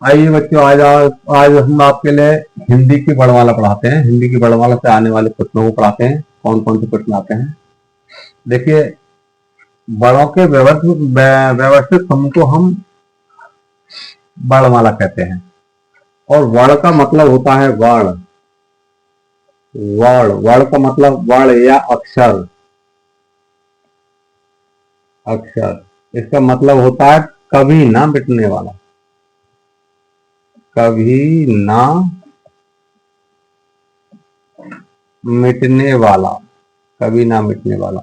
आइए बच्चों, आज हम आपके लिए हिंदी की वर्णमाला पढ़ाते हैं। हिंदी की वर्णमाला से आने वाले प्रश्नों को पढ़ाते हैं। कौन कौन से प्रश्न आते हैं देखिए। वर्णों के व्यवस्थित समूह को हम वर्णमाला कहते हैं। और वर्ण का मतलब होता है वर्ण। वर्ण का मतलब वर्ण या अक्षर। अक्षर इसका मतलब होता है कभी ना मिटने वाला। कभी ना मिटने वाला। कभी ना मिटने वाला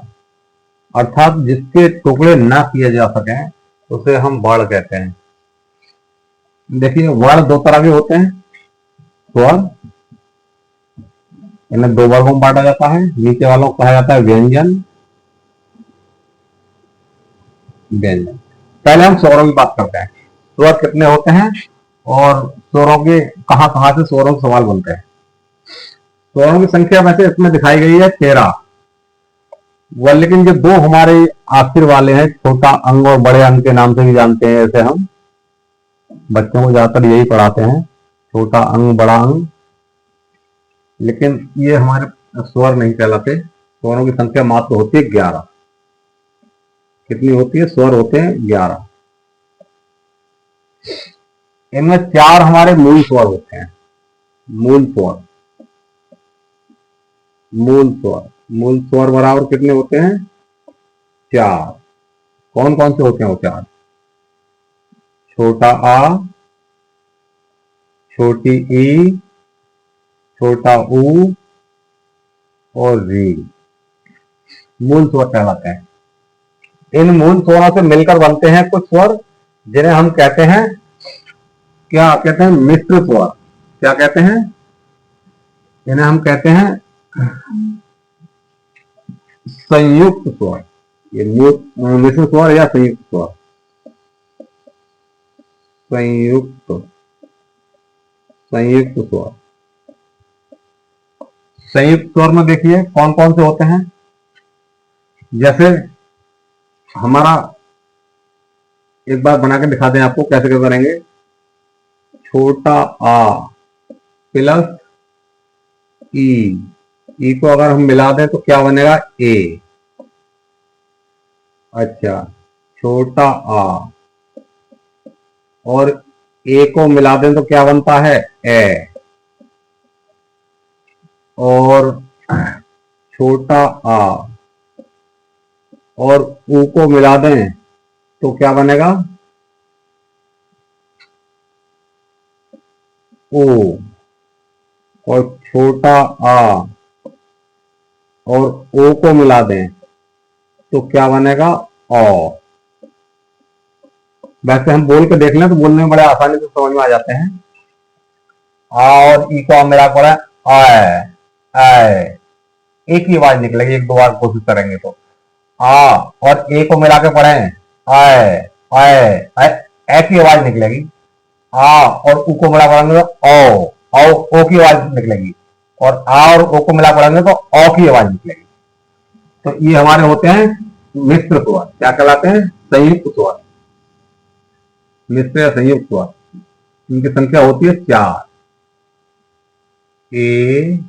अर्थात जिसके टुकड़े ना किए जा सके उसे हम वर्ण कहते हैं। देखिए, वर्ण दो तरह के होते हैं। स्वर, इन्हें दो वर्गों में बांटा जाता है। नीचे वालों को कहा जाता है व्यंजन। व्यंजन। पहले हम स्वरों की बात करते हैं। स्वर कितने होते हैं और स्वरों के कहां कहां से स्वरों के सवाल बनते हैं। स्वरों की संख्या वैसे इसमें दिखाई गई है 13। वह लेकिन जो दो हमारे आखिर वाले हैं, छोटा अंग और बड़े अंग के नाम से भी जानते हैं। ऐसे हम बच्चों को ज्यादातर यही पढ़ाते हैं, छोटा अंग बड़ा अंग। लेकिन ये हमारे स्वर नहीं कहलाते। स्वरों की संख्या मात्र होती है 11। कितनी होती है? स्वर होते हैं 11। इनमें 4 हमारे मूल स्वर होते हैं। मूल स्वर। मूल स्वर बराबर कितने होते हैं? 4। कौन कौन से होते हैं वो 4? छोटा आ, छोटी ई, छोटा ऊ और री मूल स्वर कहलाते हैं। इन मूल स्वरों से मिलकर बनते हैं कुछ स्वर, जिन्हें हम कहते हैं, क्या कहते हैं? मिश्र स्वर। क्या कहते हैं? इन्हें हम कहते हैं संयुक्त स्वर। ये मिश्र स्वर या संयुक्त स्वर। संयुक्त संयुक्त स्वर। संयुक्त स्वर में देखिए कौन कौन से होते हैं। जैसे हमारा, एक बार बना के दिखा दें आपको कैसे कैसे करेंगे। छोटा आ प्लस ई को अगर हम मिला दें तो क्या बनेगा? ए। अच्छा, छोटा आ और ए को मिला दें तो क्या बनता है? ए। और छोटा आ और ऊ को मिला दें तो क्या बनेगा? ओ। और छोटा आ और ओ को मिला दें तो क्या बनेगा? ओ। वैसे हम बोल के देख लें तो बोलने में बड़े आसानी से समझ में आ जाते हैं। आ और ई को मिला पड़ा आए। एक ही आवाज निकलेगी, एक दो बार कोशिश करेंगे तो। आ और ए को मिला के पढ़े आए आए, ए की आवाज निकलेगी। आ और ऊ को मिला पढ़ेंगे तो ओ की आवाज निकलेगी। और आ और ओ को मिला पढ़ेंगे तो ओ की आवाज निकलेगी। तो ये हमारे होते हैं मिश्र स्वर। क्या कहलाते हैं? संयुक्त स्वर। मिश्र या संयुक्त स्वर। इनकी संख्या होती है 4। ए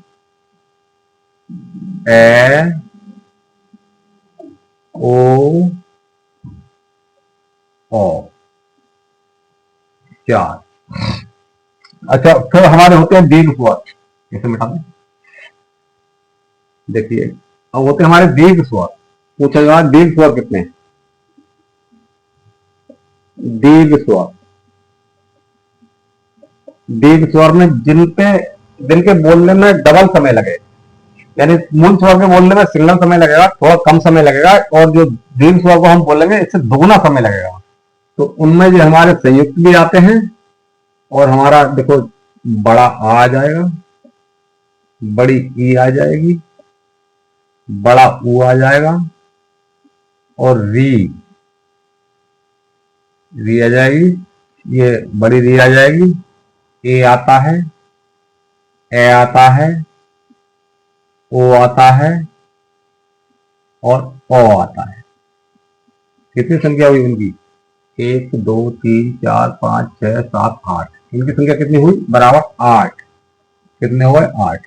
ओ 4। अच्छा, फिर हमारे होते हैं दीर्घ स्वर। इसे मिटा दें। देखिए, अब होते हैं हमारे दीर्घ स्वर। पूछा जाए दीर्घ स्वर कितने? दीर्घ स्वर। दीर्घ स्वर में जिनके बोलने में डबल समय लगे, यानी मूल स्वर के बोलने में सिंगल समय लगेगा, थोड़ा कम समय लगेगा, और जो दीर्घ स्वर को हम बोलेंगे इससे दुगुना समय लगेगा। तो उनमें जो हमारे संयुक्त भी आते हैं, और हमारा देखो बड़ा आ जाएगा, बड़ी ई आ जाएगी, बड़ा ऊ आ जाएगा, और री आ जाएगी। ये बड़ी री आ जाएगी। ए आता है, ए आता है, ओ आता है और ओ आता है। कितनी संख्या हुई उनकी? 1 2 3 4 5 6 7 8। इनकी संख्या कितनी हुई, बराबर 8। कितने हुए, 8।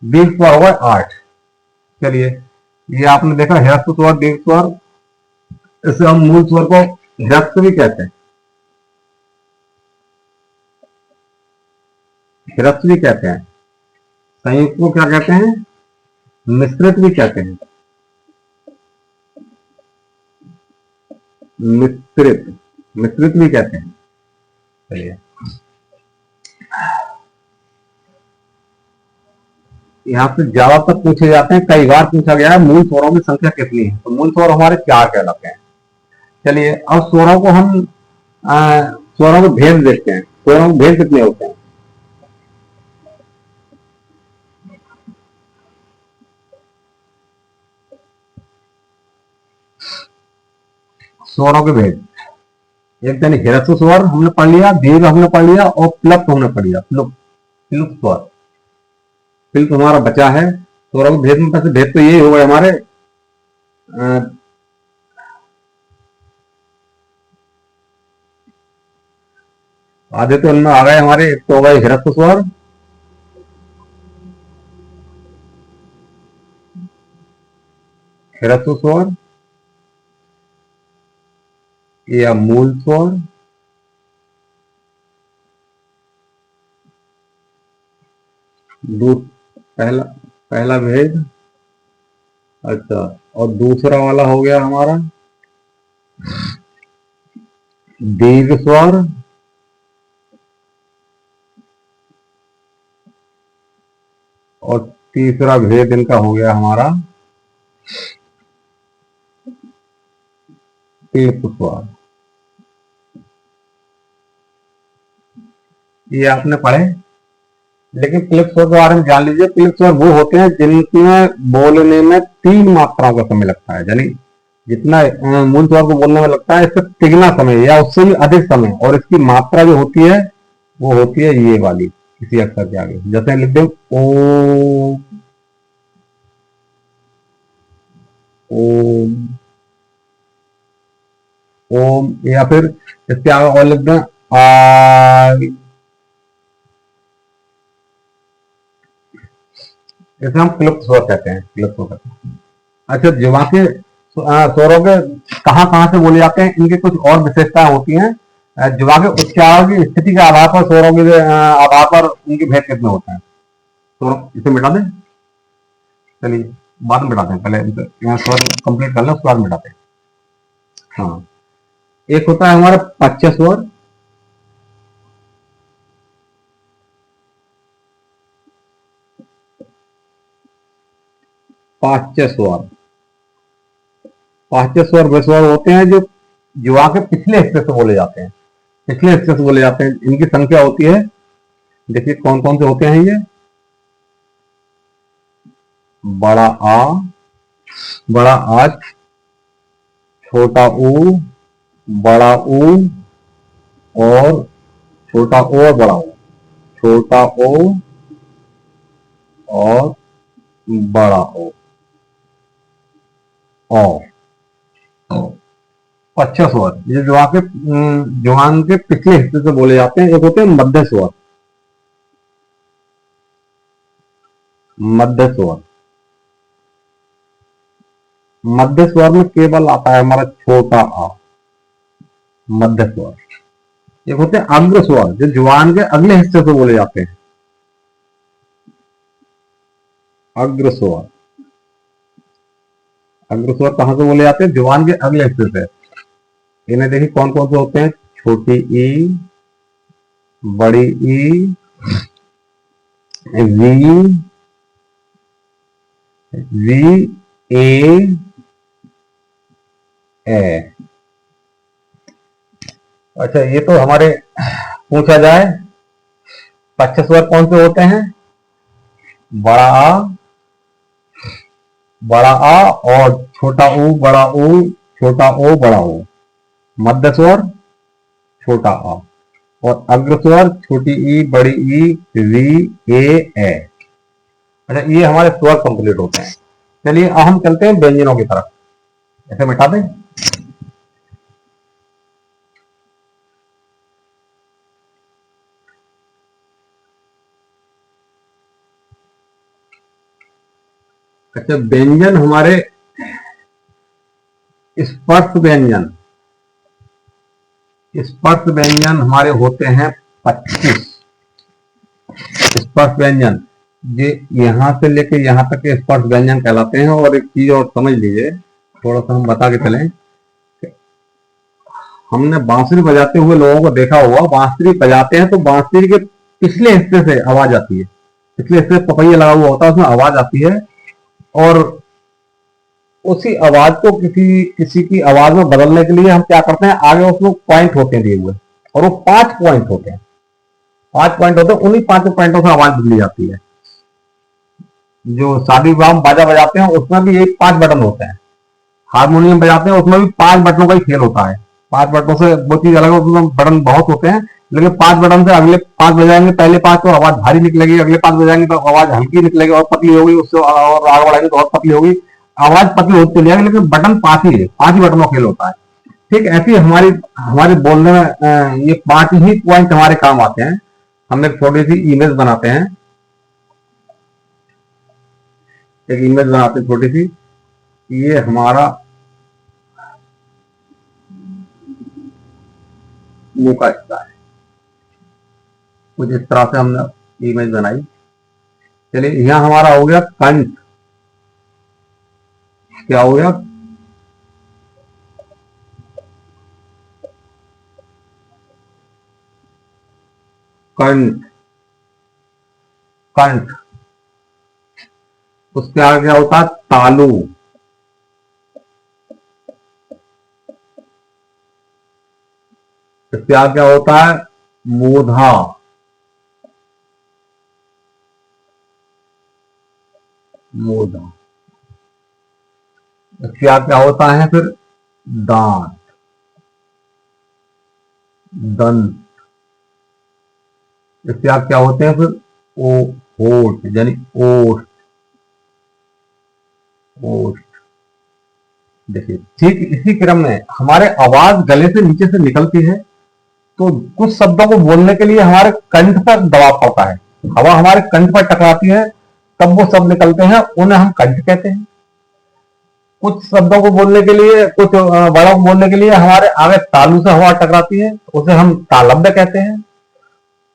दीर्घ स्वर हुआ 8। चलिए, ये आपने देखा ह्रस्व स्वर, दीर्घ स्वर, इसे हम मूल स्वर को ह्रस्व भी कहते हैं, ह्रस्व भी कहते हैं। संयुक्त को क्या कहते हैं, मिश्रित भी कहते हैं, मिश्रित, मिश्रित भी कहते हैं। चलिए, यहाँ से ज्यादातर पूछे जाते हैं, कई बार पूछा गया है मूल स्वरों की संख्या कितनी है, तो मूल स्वर हमारे 4 कहलाते हैं। चलिए, अब स्वरों को हम स्वरों के भेद देखते हैं। स्वरों के भेद कितने होते हैं, स्वरों के भेद, एक दिन ह्रस्व स्वर हमने पढ़ लिया, दीर्घ हमने पढ़ लिया, और प्लुप्त हमने पढ़ लिया। प्लुप्त स्वर, प्लुप्त हमारा बचा है। स्वरों के भेद में पैसे भेद तो यही हो गए हमारे, आधे तो उनमें आ गए हमारे। एक तो हो गए ह्रस्व स्वर, ह्रस्व स्वर या मूल स्वर, पहला पहला भेद। अच्छा, और दूसरा वाला हो गया हमारा दीर्घ स्वर, और तीसरा भेद इनका हो गया हमारा प्लुप्त स्वर। ये आपने पढ़े, लेकिन प्लुप्त स्वर के बारे में जान लीजिए। प्लुप्त स्वर वो होते हैं जिनमें बोलने में 3 मात्राओं का समय लगता है, यानी जितना मूल स्वर को बोलने में लगता है इससे तिगुना समय या उससे भी अधिक समय, और इसकी मात्रा जो होती है वो होती है ये वाली, किसी अक्षर के आगे। जैसे लिख दो ओम, ओम, ओम, या फिर इसके आगे और लिख दें आई। इसे हम क्लुप्त स्वर कहते हैं, क्लुप्त स्वर कहते हैं। अच्छा, जुबान के स्वरों के कहाँ कहाँ से बोले जाते हैं, इनके कुछ और विशेषताएं होती हैं। जुबान के उच्चारण की स्थिति के आधार पर स्वरों के आधार पर उनके भेद कितने होते हैं। तो इसे मिटा दें, चलिए बाद में मिटाते हैं, पहले यहाँ स्वर कंप्लीट कर लें, उसके बाद मिटाते हैं। हाँ, एक होता है हमारा पच्य स्वर, पाच्य स्वर। पाच्य स्वर वे स्वर होते हैं जो जुबान के पिछले हिस्से से बोले जाते हैं, पिछले हिस्से से बोले जाते हैं। इनकी संख्या होती है, देखिए कौन कौन से होते हैं ये। बड़ा आ, बड़ा आ, छोटा ऊ, बड़ा ऊ, और छोटा ओ और बड़ा ओ, छोटा ओ और बड़ा ओ, पच्चीस स्वर ये जुबान के पिछले हिस्से से बोले जाते हैं। एक होते हैं मध्य स्वर, मध्य स्वर। मध्य स्वर में केवल आता है हमारा छोटा आ, मध्य स्वर। एक होते हैं अग्र स्वर जो जुबान के अगले हिस्से से बोले जाते हैं, अग्र स्वर। अग्र स्वर कहां से बोले जाते हैं, जुबान के अगले हिस्से से। इन्हें देखिए कौन कौन से होते हैं, छोटी ई, बड़ी ई, वी, वी, ए। अच्छा, ये तो हमारे पूछा जाए पच्चीस स्वर कौन से होते हैं, बड़ा आ, बड़ा आ, और छोटा ऊ, बड़ा ऊ, छोटा ओ, बड़ा ओ। मध्य स्वर छोटा आ, और अग्र स्वर छोटी ई, बड़ी ई, वी, ए। अच्छा, ये हमारे स्वर कंप्लीट होते हैं। चलिए अब हम चलते हैं व्यंजनों की तरफ। ऐसे मिटा दें। अच्छा, व्यंजन हमारे स्पर्श व्यंजन, स्पर्श व्यंजन हमारे होते हैं 25 स्पर्श व्यंजन। ये यहां से लेके यहां तक के स्पर्श व्यंजन कहलाते हैं। और एक चीज और समझ लीजिए, थोड़ा सा हम बता के चलें। हमने बांसुरी बजाते हुए लोगों को देखा होगा, बांसुरी बजाते हैं तो बांसुरी के पिछले हिस्से से आवाज आती है, पिछले हिस्से से पपैया लगा हुआ होता है, उसमें आवाज आती है। और उसी आवाज को किसी किसी की आवाज में बदलने के लिए हम क्या करते हैं, आगे उसमें पॉइंट होते हैं दिए हुए, और वो 5 पॉइंट होते हैं, 5 पॉइंट होते हैं। उन्हीं 5 पॉइंटों से आवाज बदली जाती है। जो शादी विवाह में बाजा बजाते हैं उसमें भी यही 5 बटन होते हैं। हारमोनियम बजाते हैं उसमें भी 5 बटनों का ही खेल होता है। 5 बटनों से वो चीज अलग है, उसमें बटन बहुत होते हैं, लेकिन 5 बटन से अगले 5 बजाएंगे, पहले 5 तो आवाज भारी निकलेगी, अगले 5 बजाएंगे तो आवाज हल्की निकलेगी और पतली होगी, उससे और आगे बढ़ाएंगे तो और पतली होगी। आवाज पतली होती चली जाएगी, लेकिन बटन 5 ही है, 5 ही बटनों का खेल होता है। ठीक ऐसी हमारी हमारे बोलने में ये 5 ही पॉइंट हमारे काम आते हैं। हम एक छोटी सी इमेज बनाते हैं, एक इमेज बनाते हैं छोटी सी। ये हमारा मुंह का हिस्सा है, कुछ इस तरह से हमने इमेज बनाई। चलिए, यहां हमारा हो गया कंठ। क्या हो गया? कंठ, कंठ। उसके आगे क्या होता है? तालु। इसके आगे क्या होता है? मूधा। मूधा। इसके आगे क्या होता है फिर? दांत, दंत। इसके आगे क्या होते हैं फिर? ओ होठ, यानी ओठ, ओठ। देखिए, ठीक इसी क्रम में हमारे आवाज गले से नीचे से निकलती है, तो कुछ शब्दों को बोलने के लिए हमारे कंठ पर दबाव पड़ता है, हवा हमारे कंठ पर टकराती है, तब वो शब्द निकलते हैं, उन्हें हम कंठ कहते हैं। कुछ शब्दों को बोलने के लिए, कुछ वर्णों को बोलने के लिए हमारे आगे तालू से हवा टकराती है, उसे हम तालव्य कहते हैं।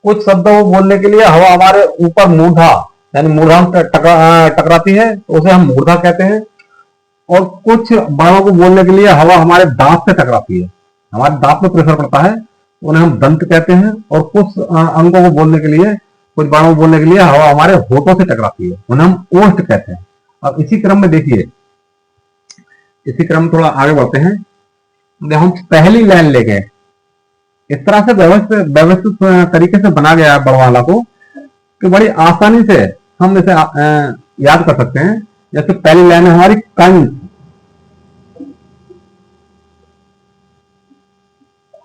कुछ शब्दों को बोलने के लिए हवा हमारे ऊपर मूर्धा, यानी मूर्धा टकराती है, तो उसे हम मूर्धा कहते हैं। और कुछ बाणों को बोलने के लिए हवा हमारे दांत से टकराती है, हमारे दांत में प्रेशर पड़ता है, उन्हें हम दंत कहते हैं। और कुछ अंगों को बोलने के लिए, कुछ बाणों को बोलने के लिए हवा हमारे होठों से टकराती है, उन्हें हम ओष्ठ कहते हैं। अब इसी क्रम में देखिए, इसी क्रम में थोड़ा आगे बढ़ते हैं। जब हम पहली लाइन लेंगे, इस तरह से व्यवस्थित व्यवस्थित तरीके से बना गया है बड़वाला को, कि बड़ी आसानी से हम इसे याद कर सकते हैं। जैसे पहली लाइन है हमारी कंठ,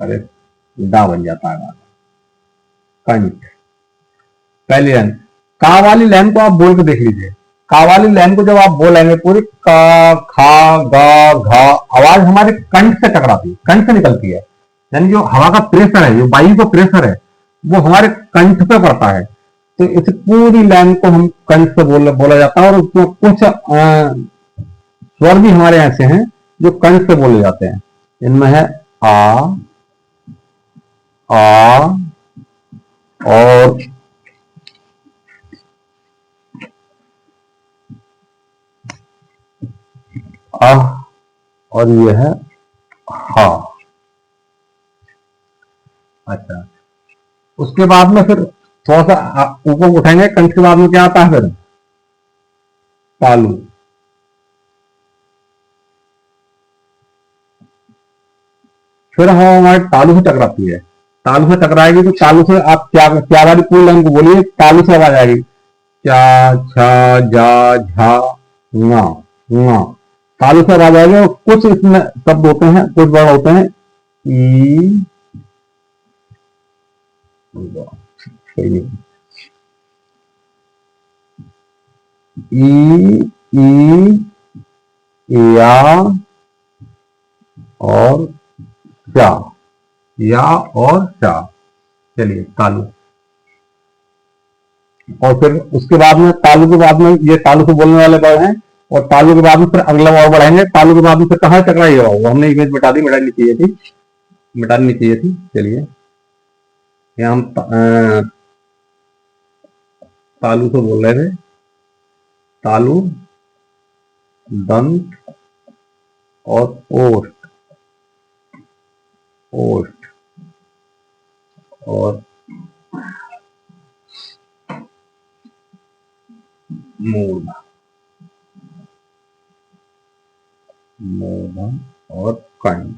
अरे डा बन जाता है कंठ। पहली लाइन, का वाली लाइन को आप बोल के देख लीजिए। का वाली लाइन को जब आप बोलेंगे पूरी, का, खा, गा, घा, आवाज हमारे कंठ से टकराती है, कंठ से निकलती है। यानी जो हवा का प्रेशर है, जो वायु का प्रेशर है, वो हमारे कंठ पे पड़ता है। तो इस पूरी लाइन को हम कंठ से बोला जाता है। और उसमें कुछ स्वर भी हमारे ऐसे हैं जो कंठ से बोले जाते हैं। इनमें है आ, और आह, और ये है हा। अच्छा, उसके बाद में फिर थोड़ा सा ऊपर उठाएंगे, कंठ के बाद में क्या आता है फिर? तालु। फिर हमारे तालु से टकराती है, तालु से टकराएगी तो तालु से आप क्या क्या वाली पूरी लाइन को बोलिए, तालु से आवाज आएगी। चा, छा, जा, झा, ना, ना। तालु से आवाज आएगी। और कुछ इसमें शब्द होते हैं, कुछ वर्ड होते हैं ई, ई, या और शा, या और शा। चलिए, तालु। और फिर उसके बाद में तालु के बाद में, ये तालु से बोलने वाले वर्ड हैं, और तालु के बाद में फिर अगला और बढ़ाएंगे, तालु के बाद में फिर कहाँ टकराई है, वो हमने इमेज मिटा दी, मिटानी चाहिए थी, मिटानी चाहिए थी। चलिए यहाँ हम तालु से बोल रहे थे, तालु, दंत और ओष्ठ, ओष्ठ और मूर्ध, मूर्ध और कंठ।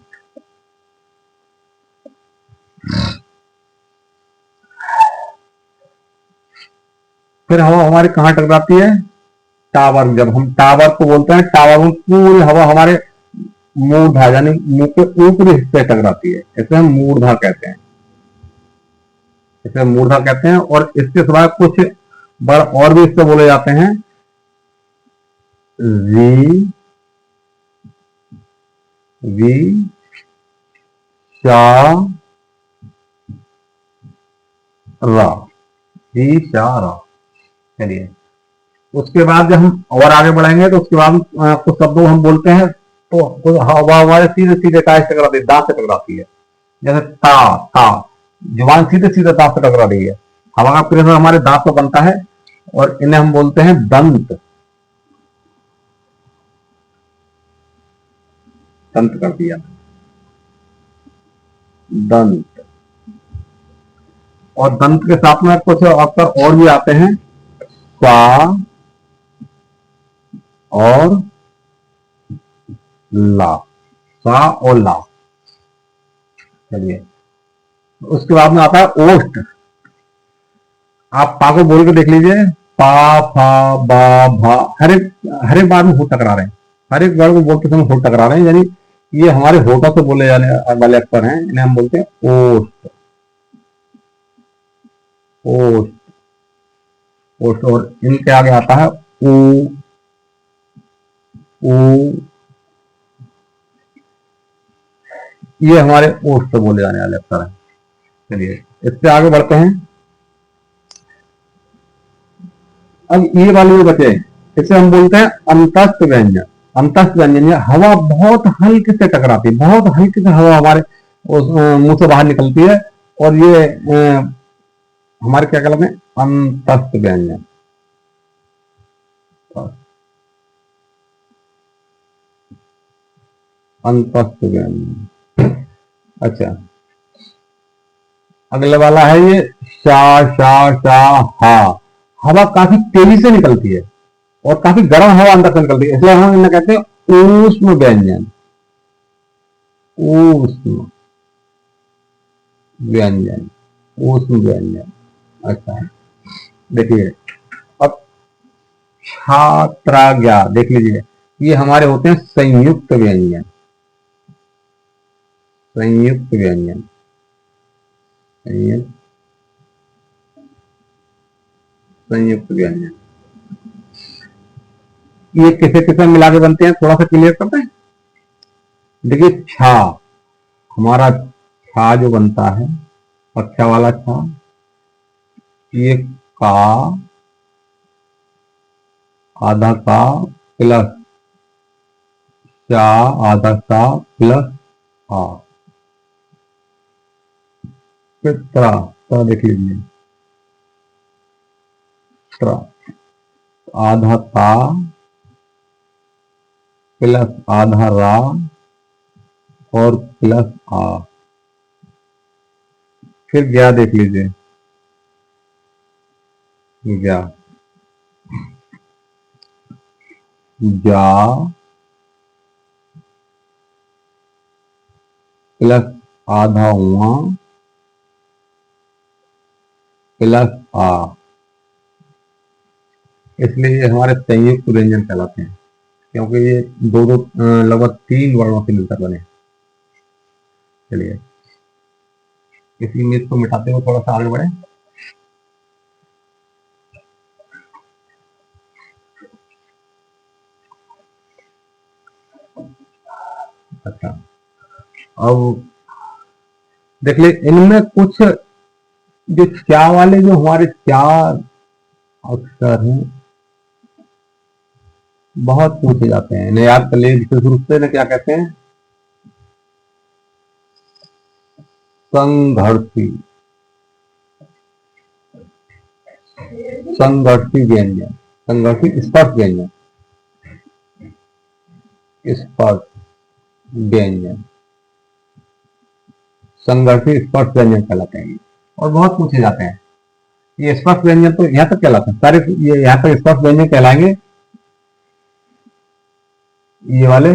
फिर हवा हमारे कहाँ टकराती है, टावर। जब हम टावर को बोलते हैं, टावर में पूरी हवा हमारे मूर्धा यानी मुंह के ऊपरी हिस्से टकराती है, इसे हम मूर्धा कहते हैं, इसे मूर्धा कहते हैं। और इसके सिवाय कुछ वर्ड और भी इससे बोले जाते हैं, वी, वी, शा, रा, वी, शा, रा। चलिए उसके बाद जब हम और आगे बढ़ेंगे तो उसके बाद कुछ शब्दों हम बोलते हैं तो हवा हमारे सीधे सीधे काय से टकराती है, दांत से टकराती है। जैसे ता, ता, जुबान सीधे सीधे दांत से टकरा रही है, हवा का प्रेशर हमारे दांत पर बनता है और इन्हें हम बोलते हैं दंत, दंत कर दिया, दंत। और दंत के साथ में कुछ अक्षर और भी आते हैं, सा और ला, सा और ला। चलिए उसके बाद में आता है ओष्ठ। आप पा को बोल के देख लीजिए, पा, फा, बा, भा, हर एक बार में होठ टकरा रहे हैं, हर एक वर्ड को बोलते समय होठ टकरा रहे हैं, यानी ये हमारे होठों से बोले जाने वाले अक्षर हैं, इन्हें हम बोलते हैं ओष्ठ, ओष्ठ, ओष्ठ। और इनके आगे आता है ऊ, ऊ, ये हमारे ओष्ठ से बोले जाने वाले अक्षर हैं। चलिए इससे आगे बढ़ते हैं। अब ये वाले जो बचे इसे हम बोलते हैं अंतस्थ व्यंजन। अंतस्थ व्यंजन, हवा बहुत हल्के से टकराती है, बहुत हल्के से हवा हमारे मुंह से बाहर निकलती है और ये हमारे क्या कहलाते हैं, अंतस्थ व्यंजन। अंतस्थ व्यंजन। अच्छा अगले वाला है ये शा, शा, शा, हा। हवा काफी तेजी से निकलती है और काफी गर्म हवा अंदर से निकलती है, इसलिए हम इन्हें कहते हैं ऊष्म व्यंजन, ऊष्म व्यंजन, ऊष्म व्यंजन। अच्छा देखिए अब छात्राज्ञा देख लीजिए, ये हमारे होते हैं संयुक्त व्यंजन, संयुक्त व्यंजन, संयुक्त व्यंजन। ये किसे किसे मिला के बनते हैं, थोड़ा सा क्लियर करते हैं। देखिए छा, हमारा छा जो बनता है, पक्षा वाला छा, ये का, आधा का प्लस शा, आधा का प्लस आ, फिर त्रा, त्रा देख लीजिए, त्रा, आधा ता प्लस आधा रा और प्लस आ, फिर ज्ञा देख लीजिए, ज्ञा, जा प्लस आधा उआ प्लस आ, इसलिए ये हमारे संयुक्त व्यंजन कहलाते हैं, क्योंकि ये दो दो लगभग 3 वर्णों से मिलकर बने। चलिए इस इमेज को मिटाते हुए थोड़ा सा आगे बढ़े। अच्छा अब देख ले, इनमें कुछ जो क्या वाले जो हमारे 4 अक्षर हैं, बहुत पूछे जाते हैं, इन्हें याद कर लिए विशेष रूप से। इन्हें क्या कहते हैं? संघर्षी, संघर्षी व्यंजन, संघर्षी स्पर्श व्यंजन, स्पर्श व्यंजन, संघर्षी स्पर्श व्यंजन कहलाते हैं और बहुत पूछे जाते हैं। ये स्पर्श व्यंजन तो यहाँ तक कहलाते हैं सारे, ये यहाँ तक स्पर्श व्यंजन कहलाएंगे ये वाले,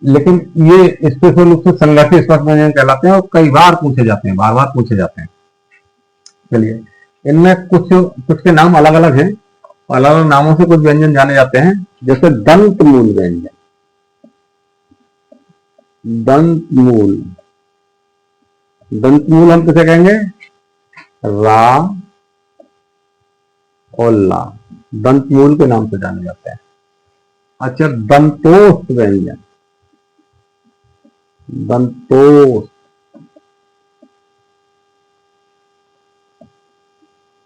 लेकिन ये स्पेशल रूप से संघर्षी स्पर्श व्यंजन कहलाते हैं और कई बार पूछे जाते हैं, बार बार पूछे जाते हैं। चलिए, इनमें कुछ कुछ के नाम अलग अलग हैं, अलग अलग नामों से कुछ व्यंजन जाने जाते हैं, जैसे दंत मूल व्यंजन, दंत मूल, दंत मूल हम किसे कहेंगे? रा और ला, दंत मूल के नाम से जाने जाते हैं। अच्छा, दंतोष्ठ व्यंजन, दंतोष्ठ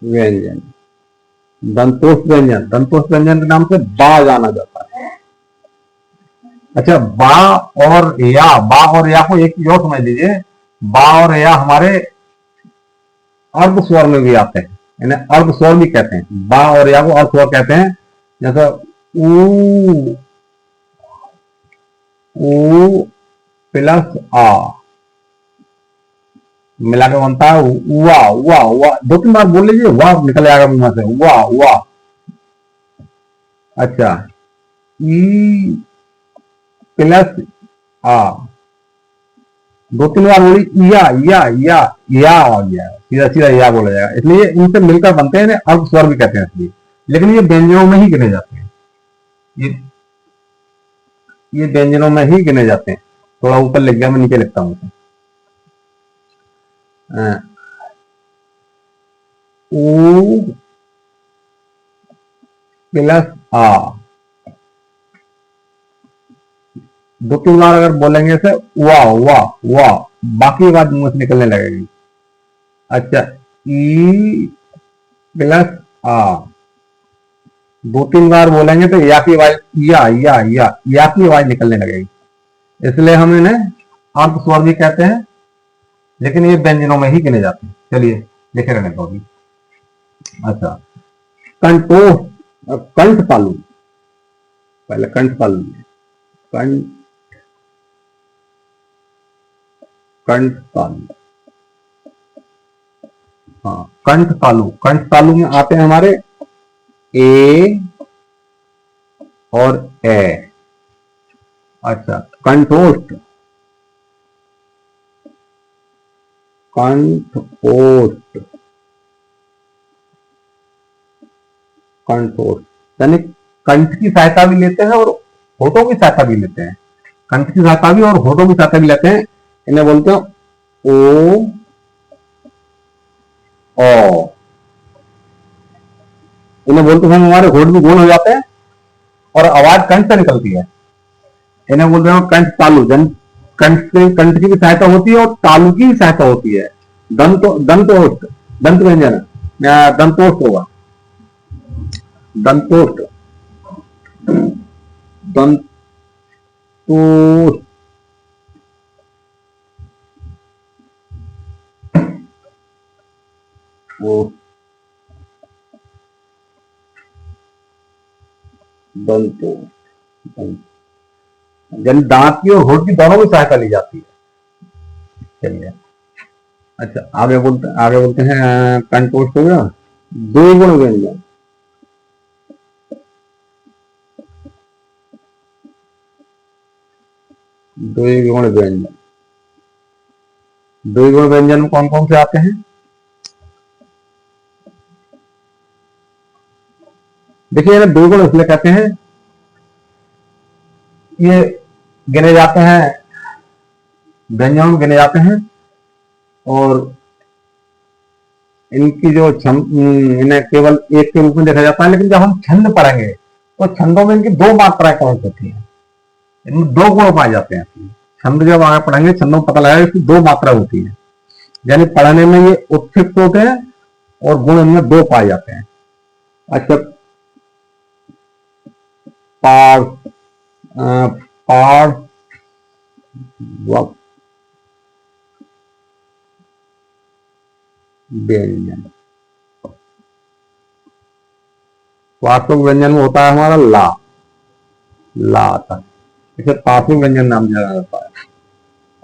व्यंजन, दंतोष्ठ व्यंजन, दंतोष्ठ व्यंजन के नाम से बा जाना जाता है। अच्छा, बा और या को एक और समझ लीजिए, बा और या हमारे अर्ध स्वर में भी आते हैं, इन्हें अर्ध स्वर भी कहते हैं। बा और या को अर्ध स्वर कहते हैं, जैसे ऊ प्लस आ मिला के बनता है उआ, उआ, उआ। 2-3 बार बोल लीजिए, वाह निकल आएगा मुंह से, उआ, उआ। अच्छा, ई प्लस आ, 2-3 बार बोली, या आ गया, सीधा सीधा या बोला जाएगा, इसलिए इनसे मिलकर बनते हैं, अर्ध स्वर भी कहते हैं इसलिए। लेकिन ये व्यंजनों में ही गिने जाते हैं, ये व्यंजनों में ही गिने जाते हैं। थोड़ा ऊपर लिख गया, मैं नीचे लिखता हूं उसे। ऊ प्लस आ, 2-3 बार अगर बोलेंगे से वाह वाह वाह, बाकी बात मुंह से निकलने लगेगी। अच्छा, ई प्लस आ, 2-3 बार बोलेंगे तो या की आवाज, या की आवाज निकलने लगेगी, इसलिए हम इन्हें अर्ध स्वर भी कहते हैं, लेकिन ये व्यंजनों में ही गिने जाते हैं। चलिए लिखे रहने दो अभी। अच्छा, कंठोष्ठ, कंठ तालु, पहले कंठ तालु, कंठ तालु, हाँ कंठ तालु, कंठ तालु में आते हैं हमारे ए और ए। अच्छा, कंठोष्ठ, कंठोष्ठ, कंठोष्ठ यानी कंठ की सहायता भी लेते हैं और होठों की सहायता भी लेते हैं, कंठ की सहायता भी और होठों की सहायता भी लेते हैं। इन्हें बोलते हैं ओ, ओ। इन्हें बोलते हैं हमारे होठ भी गोल हो जाते हैं और आवाज कंठ से निकलती है। इन्हें बोलते हैं कंठ तालु, कंठ की भी सहायता होती है और तालु की भी सहायता होती है। दंतोष्ठ, दंत व्यंजन, दंतोष्ठ होगा, दंतोष्ठ, दंतोष्ठ, दंतोष्ठ, दांत की और होठ की दोनों की सहायता ली जाती है। चलिए, अच्छा आगे बोलते हैं कंठोष्ठ हो गया। द्विगुण व्यंजन, द्विगुण व्यंजन, द्विगुण व्यंजन में कौन कौन से आते हैं? देखिए, द्विगुण इसलिए कहते हैं, ये गिने जाते हैं, व्यंजन में गिने जाते हैं और इनकी जो इन्हें केवल एक के रूप में देखा जाता है, लेकिन जब हम छंद पढ़ेंगे तो छंदों में इनकी 2 मात्राएं कौन होती हैं, इनमें 2 गुण पाए जाते हैं। छंद जब आगे पढ़ेंगे, छंदों में पता लगेगा इसकी 2 मात्रा होती है, यानी पढ़ने में ये उत्क्षिप्त होते हैं और गुण इनमें 2 पाए जाते हैं। अच्छा, पार्थ पार्थ व्यंजन। पार्थिव व्यंजन में होता है हमारा ला, ला आता है, इसे पार्थिव व्यंजन नाम जाना जाता है।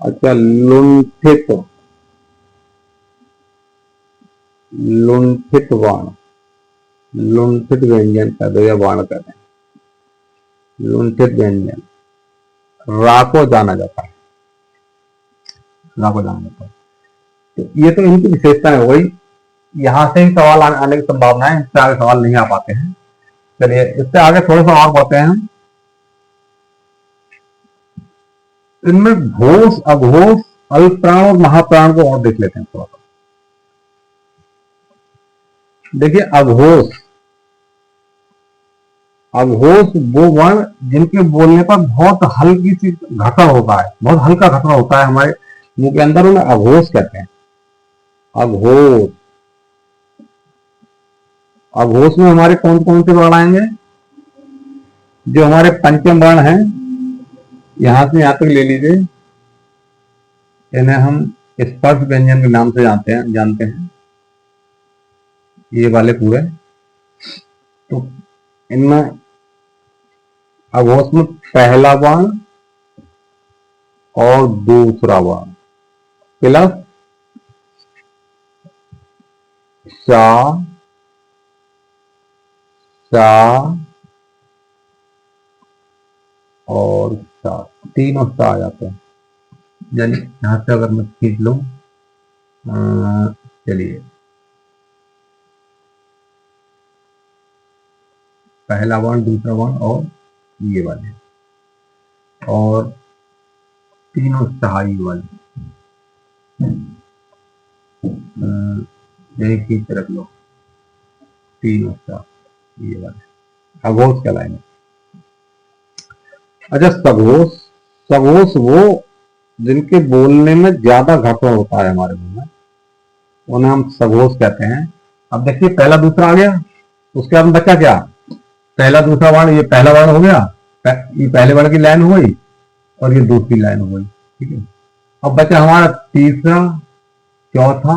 अच्छा, लुंठित, लुंठित बाण, लुंठित व्यंजन का दो या बाण कहते हैं, लुंठित व्यंजन। रा को जाना जाता है, रा को जाना जाता है। तो ये तो इनकी विशेषताएं हो गई। यहां से ही सवाल आने की संभावना है, इससे आगे सवाल नहीं आ पाते हैं। चलिए इससे आगे थोड़ा सा और पढ़ते हैं। इनमें घोष, अघोष, अल्पप्राण और महाप्राण को और देख लेते हैं थोड़ा सा। देखिए अघोष, अघोष वो वर्ण जिनके बोलने पर बहुत हल्की सी घटन होता है, बहुत हल्का घटन होता है हमारे मुंह के अंदर, उन्हें अघोष कहते हैं। अघोष, अघोष में हमारे कौन कौन से वर्ण आएंगे? जो हमारे पंचम वर्ण हैं, यहां से यहां तक ले लीजिए, इन्हें हम स्पर्श व्यंजन के नाम से जानते हैं ये वाले पूरे। तो इनमें अघोष में पहला वर्ण और दूसरा वर्ण प्लस शा, शा और शा, तीनों शा आ जाते हैं। यानी यहां से अगर मैं खींच लूं, चलिए पहला वर्ण, दूसरा वर्ण और ये वाले, और तीनों सहाई वाले एक ही तरफ लो, तीनों सा ये वाले अघोष कहलाएंगे। अच्छा सघोष, सघोष वो जिनके बोलने में ज्यादा घटना होता है हमारे मुंह में, उन्हें हम सघोष कहते हैं। अब देखिए पहला दूसरा आ गया, उसके बाद बचा क्या? पहला दूसरा वर्ण, ये पहला वर्ण हो गया, ये पहले वर्ण की लाइन हो गई और ये दूसरी लाइन हो गई, ठीक है। अब बचा हमारा तीसरा, चौथा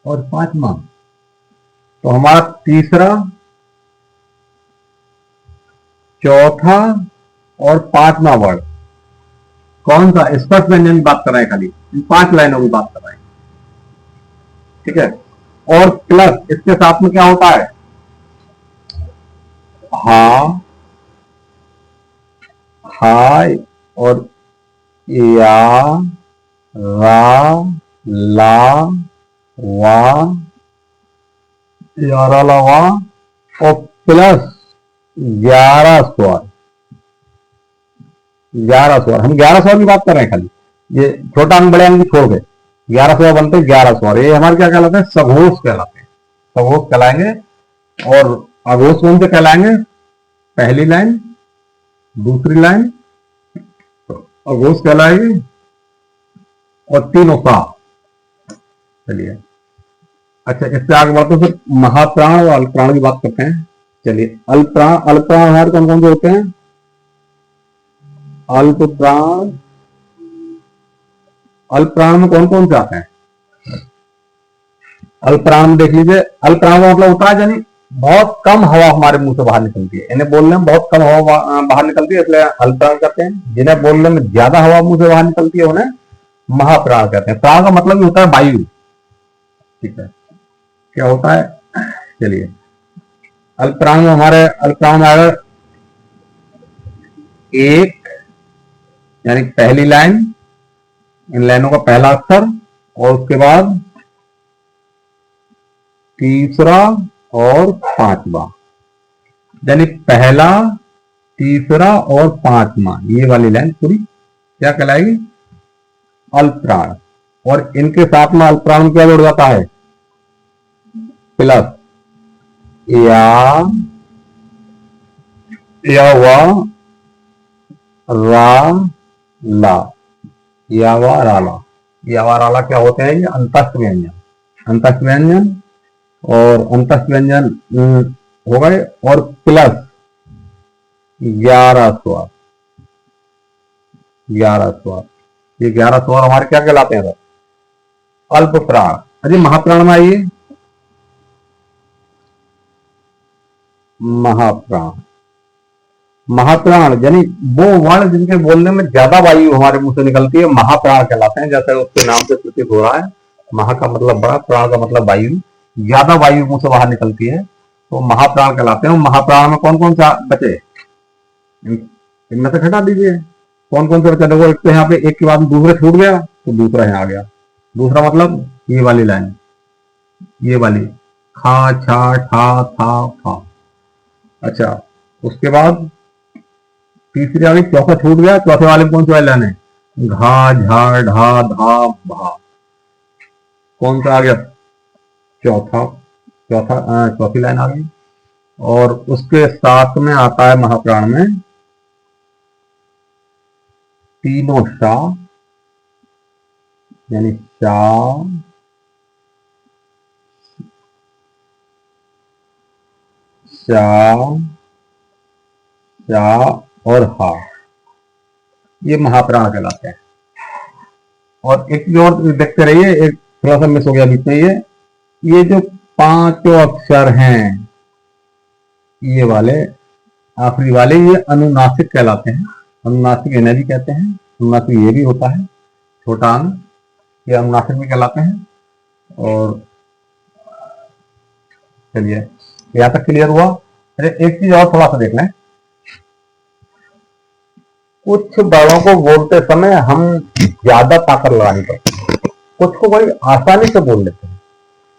और पांचवा। तो हमारा तीसरा, चौथा और पांचवा वर्ण कौन सा? स्पर्श व्यंजन की बात कर रहे हैं, खाली इन 5 लाइनों की बात कर रहे हैं, ठीक है। और प्लस इसके साथ में क्या होता है? हा, हाय और या, रा, ला, वा, यारा, ला, वा और प्लस 11 स्वर, 11 स्वर। हम 11 स्वर की बात कर रहे हैं खाली, ये छोटा अंग बड़े अंग छोड़ के 11 स्वर बनते हैं, 11 स्वर। ये हमारे क्या कहलाते हैं? सघोष कहलाते हैं, सघोष कहलाएंगे। और अघोष कौन से कहलाएंगे? पहली लाइन, दूसरी लाइन अघोष कहलाएगी और तीनों का। चलिए अच्छा, इससे आगे बढ़ते फिर महाप्राण और अल्पप्राण की बात करते हैं। चलिए अल्पप्राण, अल्पप्राण हमारे कौन कौन से होते हैं? अल्पप्राण, अल्पप्राण में कौन कौन से आते हैं? अल्पप्राण में देख लीजिए, अल्पप्राण का मतलब होता है यानी बहुत कम हवा हमारे मुंह से बाहर निकलती है, इन्हें बोलने में बहुत कम हवा बाहर निकलती है, इसलिए अल्पप्राण कहते हैं। जिन्हें बोलने में ज्यादा हवा मुंह से बाहर निकलती है उन्हें महाप्राण कहते हैं। प्राण का मतलब होता है वायु, ठीक है। क्या होता है? चलिए अल्पप्राण में हमारे अल्पप्राण में अगर एक यानी पहली लाइन, इन लाइनों का पहला अक्षर और उसके बाद तीसरा और पांचवा, यानी पहला, तीसरा और पांचवा, ये वाली लाइन पूरी क्या कहलाएगी? अल्पप्राण। और इनके साथ में अल्पप्राण में क्या जुड़ जाता है? प्लस या, वा, रा, ला, या वा, रा, ला। या वा, रा, ला क्या होते हैं? ये अंतस्थ व्यंजन, अंतस्थ व्यंजन और अंतस्थ व्यंजन हो गए। और प्लस 11 स्वर, 11 स्वर। ये 11 स्वर हमारे क्या कहलाते हैं? अल्प प्राण। अरे महाप्राण में आइए, महाप्राण। महाप्राण यानी वो वर्ण जिनके बोलने में ज्यादा वायु हमारे मुंह से निकलती है, महाप्राण कहलाते हैं। जैसे उसके नाम से प्रतीत हो रहा है, महा का मतलब बड़ा, प्राण का मतलब वायु, ज्यादा वायु मुंह से बाहर निकलती है तो महाप्राण कहलाते हैं। महाप्राण में कौन कौन सा बचे? इनमें से घटा दीजिए कौन कौन से बचे। देखो एक तो यहाँ पे एक के बाद दूसरा छूट गया तो दूसरा यहाँ आ गया। दूसरा मतलब ये वाली लाइन, ये वाली, खा छा ठा था फा। अच्छा, उसके बाद तीसरी आ गई, चौथा छूट गया। चौथे वाले में कौन सी वाली लाइन है? घा झा ढा धा भा। कौन सा आ गया? चौथा, चौथी लाइन आ गई। और उसके साथ में आता है महाप्राण में तीनों शा, यानी शा, शा, शा और हा, ये महाप्राण कहलाते हैं। और एक चीज और देखते रहिए, एक थोड़ा सा मिस हो गया बीच में, ये जो पांचों अक्षर हैं, ये वाले आखिरी वाले, ये अनुनासिक कहलाते हैं। अनुनासिक इन्हें भी कहते हैं। अनुनासिक ये भी होता है, छोटा अन, ये अनुनासिक भी कहलाते हैं। और चलिए यहां तक क्लियर हुआ। अरे एक चीज और थोड़ा सा देख लें, कुछ वर्णों को बोलते समय हम ज्यादा ताकत लगानी पड़ती है, कुछ को बड़ी आसानी से बोल लेते हैं।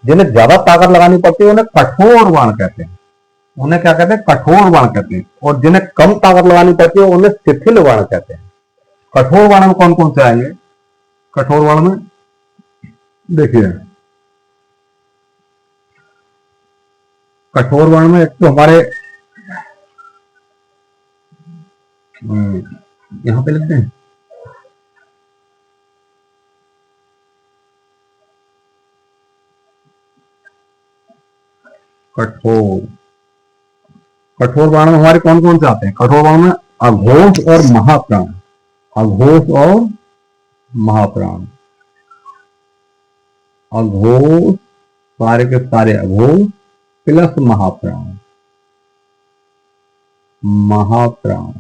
जिन्हें ज्यादा ताकत लगानी पड़ती है उन्हें कठोर वर्ण कहते हैं। उन्हें क्या कहते हैं? कठोर वर्ण कहते हैं। और जिन्हें कम ताकत लगानी पड़ती है उन्हें शिथिल वर्ण कहते हैं। कठोर वर्ण में कौन कौन से आएंगे? कठोर वर्ण में देखिए, कठोर वर्ण में एक तो हमारे यहां पे लिखते हैं, कठोर, कठोर वर्ण में हमारे कौन कौन से आते हैं? कठोर वर्ण में अघोष और महाप्राण, अघोष और महाप्राण। अघोष, सारे के सारे अघोष प्लस महाप्राण, महाप्राण।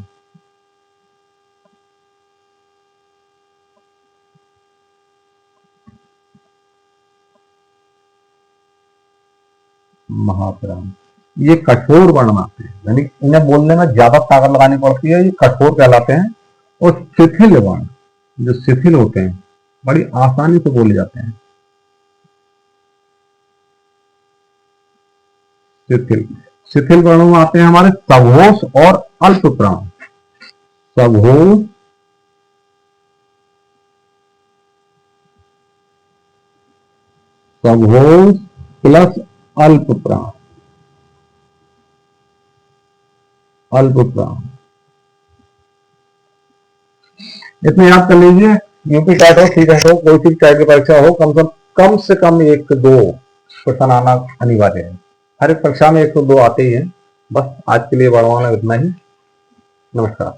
महाप्राण ये कठोर वर्ण आते हैं, यानी इन्हें बोलने में ज्यादा ताकत लगानी पड़ती है, ये कठोर कहलाते हैं। और शिथिल वर्ण, जो शिथिल होते हैं, बड़ी आसानी से बोले जाते हैं। शिथिल, शिथिल वर्णों में आते हैं हमारे सघोष और अल्प प्राण। सघोष, सघोष प्लस अल्प प्राण, अल्प प्राण। इतने याद कर लीजिए। यूपी टेट हो, सी टेट हो, कोई सी टाइप की परीक्षा हो, कम से कम 1 से 2 क्वेश्चन आना अनिवार्य है। हर एक परीक्षा में 1 से 2 आते ही हैं। बस आज के लिए बढ़वाना इतना ही। नमस्कार।